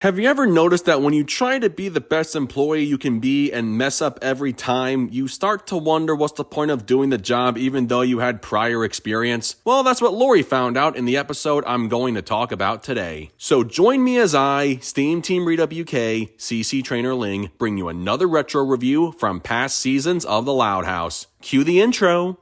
Have you ever noticed that when you try to be the best employee you can be and mess up every time, you start to wonder what's the point of doing the job even though you had prior experience? Well, that's what Lori found out in the episode I'm going to talk about today. So join me as I, SteamTeamRedubUK, CC Trainor-Ling, bring you another retro review from past seasons of The Loud House. Cue the intro.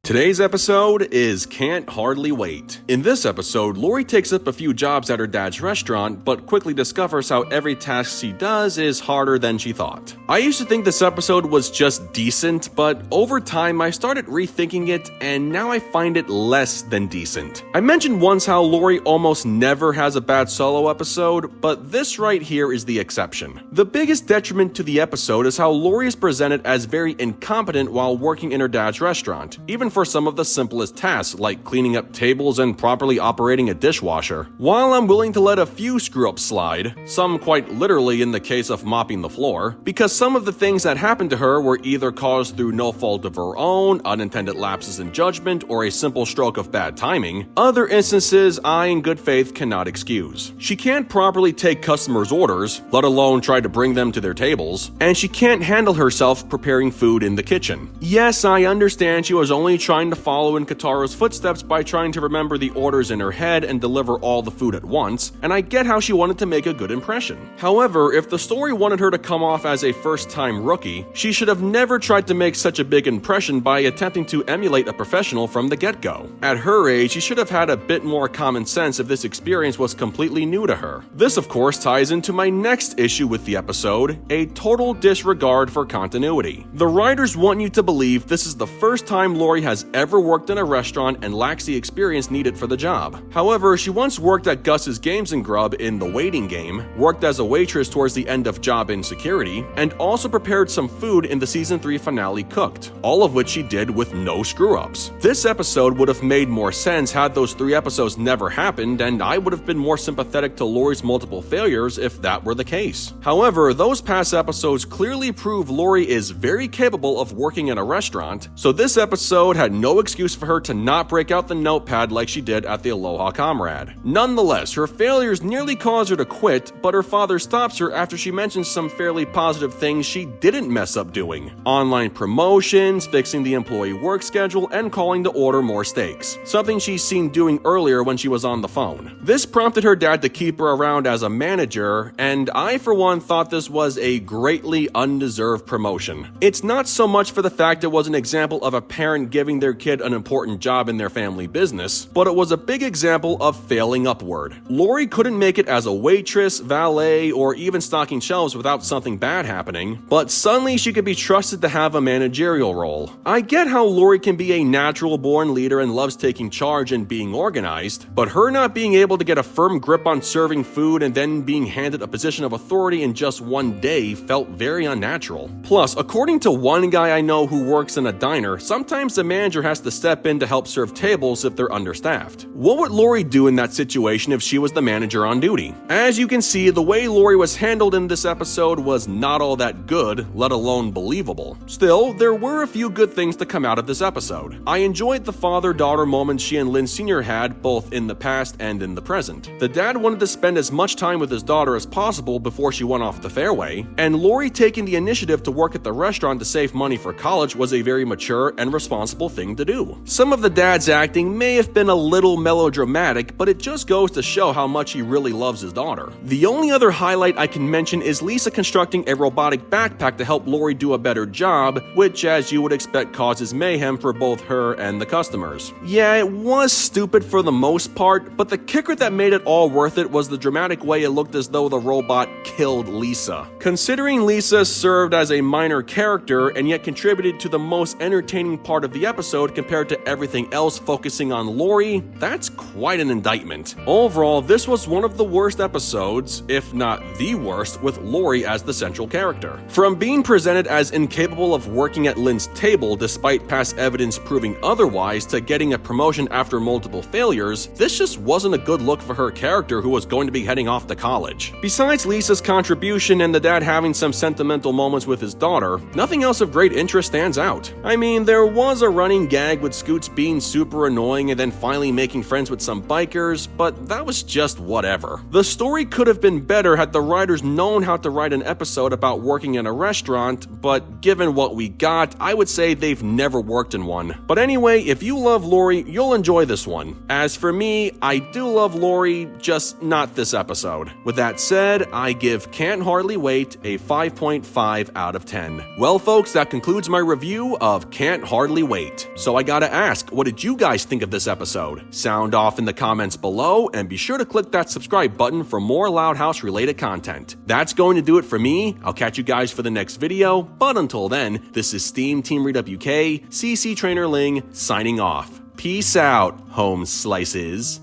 Today's episode is Can't Hardly Wait. In this episode, Lori takes up a few jobs at her dad's restaurant, but quickly discovers how every task she does is harder than she thought. I used to think this episode was just decent, but over time I started rethinking it, and now I find it less than decent. I mentioned once how Lori almost never has a bad solo episode, but this right here is the exception. The biggest detriment to the episode is how Lori is presented as very incompetent while working in her dad's restaurant, even for some of the simplest tasks like cleaning up tables and properly operating a dishwasher. While I'm willing to let a few screw-ups slide, some quite literally in the case of mopping the floor, because some of the things that happened to her were either caused through no fault of her own, unintended lapses in judgment, or a simple stroke of bad timing, other instances I in good faith cannot excuse. She can't properly take customers' orders, let alone try to bring them to their tables, and she can't handle herself preparing food in the kitchen. Yes, I understand she was only trying to follow in Kataro's footsteps by trying to remember the orders in her head and deliver all the food at once, and I get how she wanted to make a good impression. However, if the story wanted her to come off as a first-time rookie, she should have never tried to make such a big impression by attempting to emulate a professional from the get-go. At her age, she should have had a bit more common sense if this experience was completely new to her. This, of course, ties into my next issue with the episode, a total disregard for continuity. The writers want you to believe this is the first time Lori has ever worked in a restaurant and lacks the experience needed for the job. However, she once worked at Gus's Games and Grub in The Waiting Game, worked as a waitress towards the end of Job Insecurity, and also prepared some food in the season 3 finale Cooked, all of which she did with no screw-ups. This episode would have made more sense had those 3 episodes never happened, and I would have been more sympathetic to Lori's multiple failures if that were the case. However, those past episodes clearly prove Lori is very capable of working in a restaurant, so this episode had no excuse for her to not break out the notepad like she did at the Aloha Comrade. Nonetheless, her failures nearly cause her to quit, but her father stops her after she mentions some fairly positive things she didn't mess up doing. Online promotions, fixing the employee work schedule, and calling to order more steaks. Something she's seen doing earlier when she was on the phone. This prompted her dad to keep her around as a manager, and I for one thought this was a greatly undeserved promotion. It's not so much for the fact it was an example of a parent giving their kid an important job in their family business, but it was a big example of failing upward. Lori couldn't make it as a waitress, valet, or even stocking shelves without something bad happening, but suddenly she could be trusted to have a managerial role. I get how Lori can be a natural-born leader and loves taking charge and being organized, but her not being able to get a firm grip on serving food and then being handed a position of authority in just one day felt very unnatural. Plus, according to one guy I know who works in a diner, sometimes the manager has to step in to help serve tables if they're understaffed. What would Lori do in that situation if she was the manager on duty? As you can see, the way Lori was handled in this episode was not all that good, let alone believable. Still, there were a few good things to come out of this episode. I enjoyed the father-daughter moments she and Lynn Sr. had, both in the past and in the present. The dad wanted to spend as much time with his daughter as possible before she went off the fairway, and Lori taking the initiative to work at the restaurant to save money for college was a very mature and responsible thing to do. Some of the dad's acting may have been a little melodramatic, but it just goes to show how much he really loves his daughter. The only other highlight I can mention is Lisa constructing a robotic backpack to help Lori do a better job, which as you would expect causes mayhem for both her and the customers. Yeah, it was stupid for the most part, but the kicker that made it all worth it was the dramatic way it looked as though the robot killed Lisa. Considering Lisa served as a minor character and yet contributed to the most entertaining part of the episode, episode compared to everything else focusing on Lori, that's quite an indictment. Overall, this was one of the worst episodes, if not the worst, with Lori as the central character. From being presented as incapable of working at Lynn's table despite past evidence proving otherwise to getting a promotion after multiple failures, this just wasn't a good look for her character who was going to be heading off to college. Besides Lisa's contribution and the dad having some sentimental moments with his daughter, nothing else of great interest stands out. I mean, there was a running gag with Scoots being super annoying and then finally making friends with some bikers, but that was just whatever. The story could have been better had the writers known how to write an episode about working in a restaurant, but given what we got, I would say they've never worked in one. But anyway, if you love Lori, you'll enjoy this one. As for me, I do love Lori, just not this episode. With that said, I give Can't Hardly Wait a 5.5 out of 10. Well folks, that concludes my review of Can't Hardly Wait. So I gotta ask, what did you guys think of this episode? Sound off in the comments below, and be sure to click that subscribe button for more Loud House related content. That's going to do it for me. I'll catch you guys for the next video, but until then, this is SteamTeamRedubUK, CC Trainor-Ling, signing off. Peace out, home slices.